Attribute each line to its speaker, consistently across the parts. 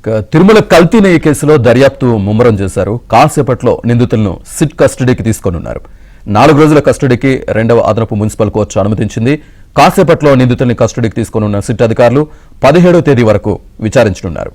Speaker 1: తిరుమల కల్తీ నెయ్యి కేసులో దర్యాప్తు ముమ్మరం చేశారు. కాసేపట్లో నిందితులను సిట్ కస్టడీకి తీసుకోనున్నారు. 4 రోజుల కస్టడీకి 2వ అదనపు మున్సిపల్ కోర్టు అనుమతించింది. కాసేపట్లో నిందితుల్ని కస్టడీకి తీసుకోనున్న సిట్ అధికారులు 17వ తేదీ వరకు విచారించనున్నారు.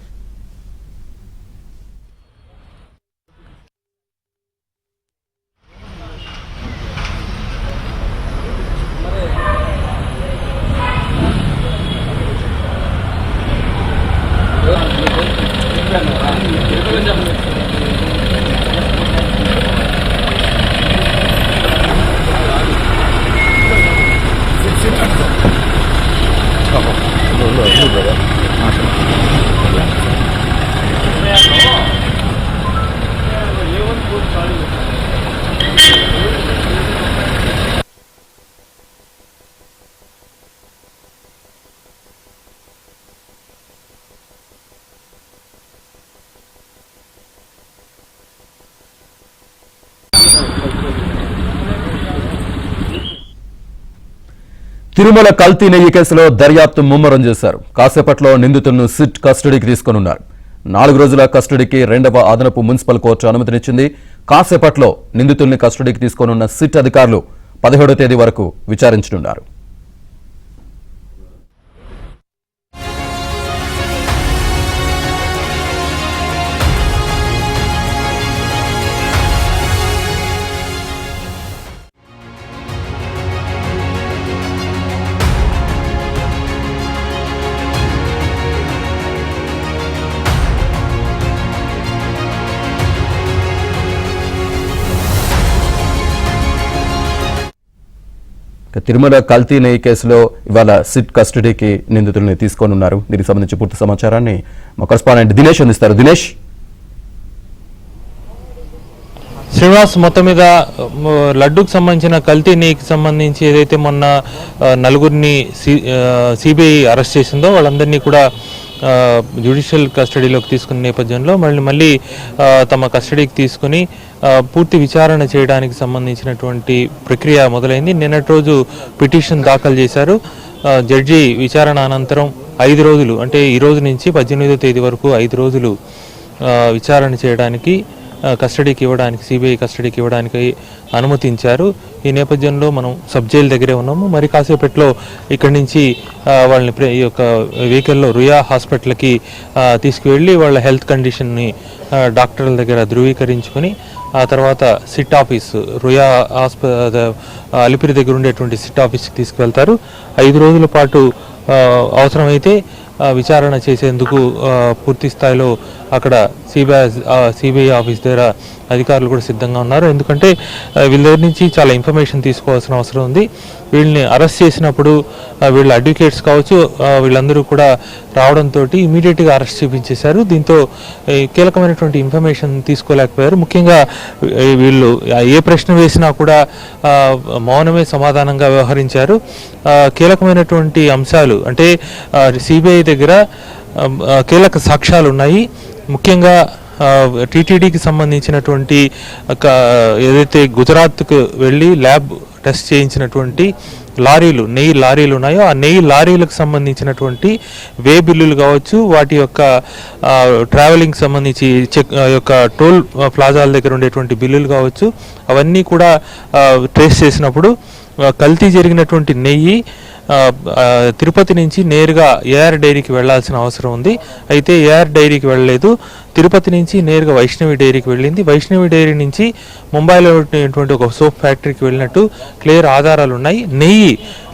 Speaker 1: తిరుమల కల్తీ నెయ్యి కేసులో దర్యాప్తు ముమ్మరం చేశారు. కాసేపట్లో నిందితులను సిట్ కస్టడీకి తీసుకోనున్నారు. 4 రోజుల కస్టడీకి 2వ అదనపు మున్సిపల్ కోర్టు అనుమతినిచ్చింది. కాసేపట్లో నిందితుల్ని కస్టడీకి తీసుకోనున్న సిట్ అధికారులు 17వ తేదీ వరకు విచారించనున్నారు. తిరుమల కల్తీ నెయ్యి కేసులో ఇవాళ సిట్ కస్టడీకి నిందితుల్ని తీసుకోనున్నారు. దీనికి సంబంధించి పూర్తి సమాచారాన్ని మా కరెస్పాండెంట్ దినేష్ అందిస్తారు. దినేష్,
Speaker 2: శ్రీనివాస్, మొత్తం మీద లడ్డూకి సంబంధించిన కల్తీ నెయ్యికి సంబంధించి ఏదైతే మొన్న 4గురిని సిబిఐ అరెస్ట్ చేసిందో వాళ్ళందరినీ కూడా జ్యుడిషియల్ కస్టడీలోకి తీసుకున్న నేపథ్యంలో మళ్ళీ తమ కస్టడీకి తీసుకుని పూర్తి విచారణ చేయడానికి సంబంధించినటువంటి ప్రక్రియ మొదలైంది. నిన్నటి రోజు పిటిషన్ దాఖలు చేశారు. జడ్జి విచారణ అనంతరం 5 రోజులు, అంటే ఈ రోజు నుంచి 18వ తేదీ వరకు 5 రోజులు విచారణ చేయడానికి కస్టడీకి ఇవ్వడానికి, సిబిఐ కస్టడీకి ఇవ్వడానికి అనుమతించారు. ఈ నేపథ్యంలో మనం సబ్ జైలు దగ్గరే ఉన్నాము. మరి కాసేపట్లో ఇక్కడి నుంచి వాళ్ళని ఈ యొక్క వెహికల్లో రుయా హాస్పిటల్కి తీసుకువెళ్ళి వాళ్ళ హెల్త్ కండిషన్ని డాక్టర్ల దగ్గర ధృవీకరించుకొని ఆ తర్వాత సిట్ ఆఫీస్ రుయా అలిపిరి దగ్గర ఉండేటువంటి సిట్ ఆఫీస్కి తీసుకువెళ్తారు. 5 రోజుల పాటు అవసరమైతే విచారణ చేసేందుకు పూర్తి స్థాయిలో అక్కడ సిబిఐ ఆఫీస్ దగ్గర అధికారులు కూడా సిద్ధంగా ఉన్నారు. ఎందుకంటే వీళ్ళ దగ్గర నుంచి చాలా ఇన్ఫర్మేషన్ తీసుకోవాల్సిన అవసరం ఉంది. వీళ్ళని అరెస్ట్ చేసినప్పుడు వీళ్ళ అడ్వకేట్స్ కావచ్చు, వీళ్ళందరూ కూడా రావడంతో ఇమీడియట్గా అరెస్ట్ చేయించేశారు. దీంతో కీలకమైనటువంటి ఇన్ఫర్మేషన్ తీసుకోలేకపోయారు. ముఖ్యంగా వీళ్ళు ఏ ప్రశ్న వేసినా కూడా మౌనమే సమాధానంగా వ్యవహరించారు. కీలకమైనటువంటి అంశాలు అంటే సిబిఐ దగ్గర కీలక సాక్ష్యాలు ఉన్నాయి. ముఖ్యంగా టీటీడీకి సంబంధించినటువంటి ఏదైతే గుజరాత్కు వెళ్ళి ల్యాబ్ టెస్ట్ చేయించినటువంటి నెయ్యి లారీలు ఉన్నాయో ఆ నెయ్యి లారీలకు సంబంధించినటువంటి వే బిల్లులు కావచ్చు, వాటి యొక్క ట్రావెలింగ్ సంబంధించి యొక్క టోల్ ప్లాజాల దగ్గర ఉండేటువంటి బిల్లులు కావచ్చు, అవన్నీ కూడా ట్రేస్ చేసినప్పుడు కల్తీ జరిగినటువంటి నెయ్యి తిరుపతి నుంచి నేరుగా ఏఆర్ డైరీకి వెళ్లాల్సిన అవసరం ఉంది. అయితే ఏఆర్ డైరీకి వెళ్ళలేదు, తిరుపతి నుంచి నేరుగా వైష్ణవి డైరీకి వెళ్ళింది. వైష్ణవి డైరీ నుంచి ముంబైలో ఉన్నటువంటి ఒక సోప్ ఫ్యాక్టరీకి వెళ్ళినట్టు క్లియర్ ఆధారాలు ఉన్నాయి. నెయ్యి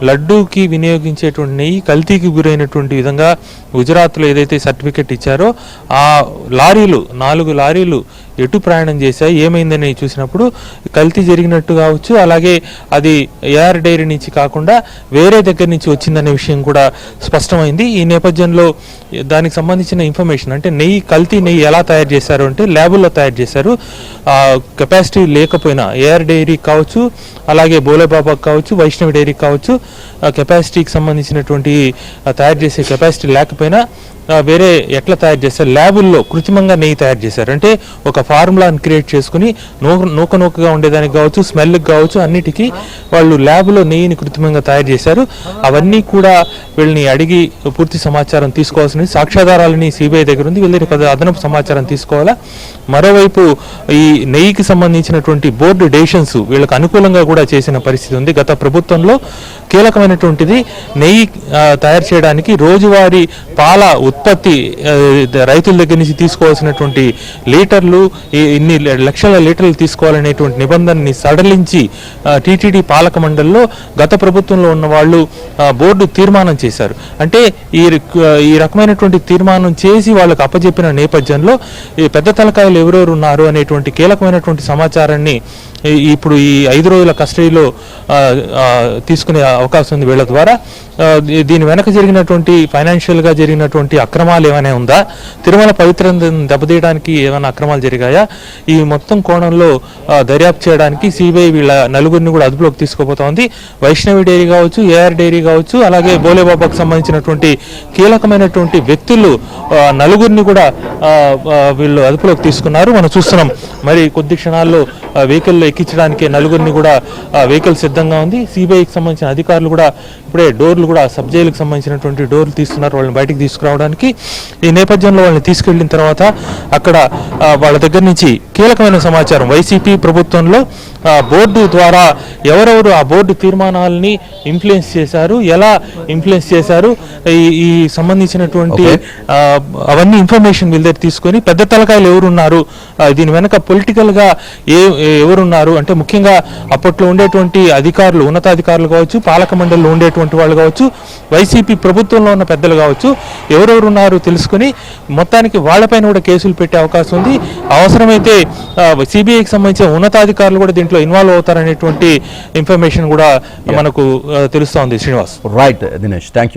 Speaker 2: లడ్డూకి వినియోగించేటువంటి నెయ్యి కల్తీకి గురైనటువంటి విధంగా గుజరాత్లో ఏదైతే సర్టిఫికెట్ ఇచ్చారో ఆ లారీలు 4 లారీలు ఎటు ప్రయాణం చేశాయి, ఏమైందని చూసినప్పుడు కల్తీ జరిగినట్టు కావచ్చు, అలాగే అది ఏఆర్ డైరీ నుంచి కాకుండా వేరే దగ్గర నుంచి వచ్చిందనే విషయం కూడా స్పష్టమైంది. ఈ నేపథ్యంలో దానికి సంబంధించిన ఇన్ఫర్మేషన్ అంటే కల్తీ నెయ్యి ఎలా తయారు చేశారు అంటే ల్యాబుల్లో తయారు చేశారు. కెపాసిటీ లేకపోయినా ఏఆర్ డైరీ కావచ్చు, అలాగే బోలేబాబాకి కావచ్చు, వైష్ణవి డైరీకి కావచ్చు, కెపాసిటీకి సంబంధించినటువంటి తయారు చేసే కెపాసిటీ లేకపోయినా వేరే ఎట్లా తయారు చేస్తారు, ల్యాబుల్లో కృత్రిమంగా నెయ్యి తయారు చేశారు. అంటే ఒక ఫార్ములాని క్రియేట్ చేసుకుని నూకగా ఉండేదానికి కావచ్చు, స్మెల్కి కావచ్చు, అన్నిటికీ వాళ్ళు ల్యాబ్లో నెయ్యిని కృత్రిమంగా తయారు చేశారు. అవన్నీ కూడా వీళ్ళని అడిగి పూర్తి సమాచారం తీసుకోవాల్సింది. సాక్ష్యాధారాలని సిబిఐ దగ్గర ఉంది, వీళ్ళ దగ్గర అదనపు సమాచారం తీసుకోవాలా. మరోవైపు ఈ నెయ్యికి సంబంధించినటువంటి బోర్డు డెసిషన్స్ వీళ్ళకి అనుకూలంగా కూడా చేసిన పరిస్థితి ఉంది. గత ప్రభుత్వంలో కీలకమైనటువంటిది నెయ్యి తయారు చేయడానికి రోజువారీ పాల ఉత్పత్తి రైతుల దగ్గర నుంచి తీసుకోవాల్సినటువంటి లీటర్లు, ఇన్ని లక్షల లీటర్లు తీసుకోవాలనేటువంటి నిబంధనని సడలించి టీటీడీ పాలక మండలిలో గత ప్రభుత్వంలో ఉన్న వాళ్ళు బోర్డు తీర్మానం చేశారు. అంటే ఈ రకమైనటువంటి తీర్మానం చేసి వాళ్ళకు అప్పచెప్పిన నేపథ్యంలో ఈ పెద్ద తలకాయలు ఎవరెవరు ఉన్నారు అనేటువంటి కీలకమైనటువంటి సమాచారాన్ని ఇప్పుడు ఈ 5 రోజుల కస్టడీలో తీసుకునే అవకాశం ఉంది వీళ్ళ ద్వారా. దీని వెనక జరిగినటువంటి ఫైనాన్షియల్గా జరిగినటువంటి అక్రమాలు ఏమైనా ఉందా, తిరుమల పవిత్రతను దెబ్బతీయడానికి ఏమైనా అక్రమాలు జరిగాయా, ఈ మొత్తం కోణంలో దర్యాప్తు చేయడానికి సిబిఐ వీళ్ళ నలుగురిని కూడా అదుపులోకి తీసుకోబోతోంది. వైష్ణవి డైరీ కావచ్చు, ఏఆర్ డైరీ కావచ్చు, అలాగే బోలేబాబాకు సంబంధించినటువంటి కీలకమైనటువంటి వ్యక్తులు నలుగురిని కూడా వీళ్ళు అదుపులోకి తీసుకున్నారు. మనం చూస్తున్నాం. మరి కొద్ది క్షణాల్లో వెహికల్లో ఎక్కించడానికి నలుగురిని కూడా వెహికల్ సిద్ధంగా ఉంది. సిబిఐకి సంబంధించిన అధికారులు కూడా ఇప్పుడే డోర్లు కూడా సబ్ జైలుకి సంబంధించినటువంటి డోర్లు తీస్తున్నారు వాళ్ళని బయటికి తీసుకురావడానికి. ఈ నేపథ్యంలో వాళ్ళని తీసుకెళ్లిన తర్వాత అక్కడ వాళ్ళ దగ్గర నుంచి కీలకమైన సమాచారం వైసీపీ ప్రభుత్వంలో బోర్డు ద్వారా ఎవరెవరు ఆ బోర్డు తీర్మానాలని ఇన్ఫ్లుయెన్స్ చేశారు, ఎలా ఇన్ఫ్లుయెన్స్ చేశారు, ఈ సంబంధించినటువంటి అవన్నీ ఇన్ఫర్మేషన్ వీళ్ళ దగ్గర తీసుకొని పెద్ద తలకాయలు ఎవరున్నారు, దీని వెనక పొలిటికల్గా ఎవరున్నారు అంటే ముఖ్యంగా అప్పట్లో ఉండేటువంటి అధికారులు, ఉన్నతాధికారులు కావచ్చు, పాలక మండలిలో ఉండేటువంటి వాళ్ళు కావచ్చు, వైసీపీ ప్రభుత్వంలో ఉన్న పెద్దలు కావచ్చు, ఎవరెవరు ఉన్నారు తెలుసుకుని మొత్తానికి వాళ్ళపైన కూడా కేసులు పెట్టే అవకాశం ఉంది. అవసరమైతే సిబిఐకి సంబంధించిన ఉన్నతాధికారులు కూడా దీంట్లో ఇన్వాల్వ్ అవుతారనేటువంటి ఇన్ఫర్మేషన్ కూడా మనకు తెలుస్తోంది. Srinivas.
Speaker 1: Right Dinesh, thank you.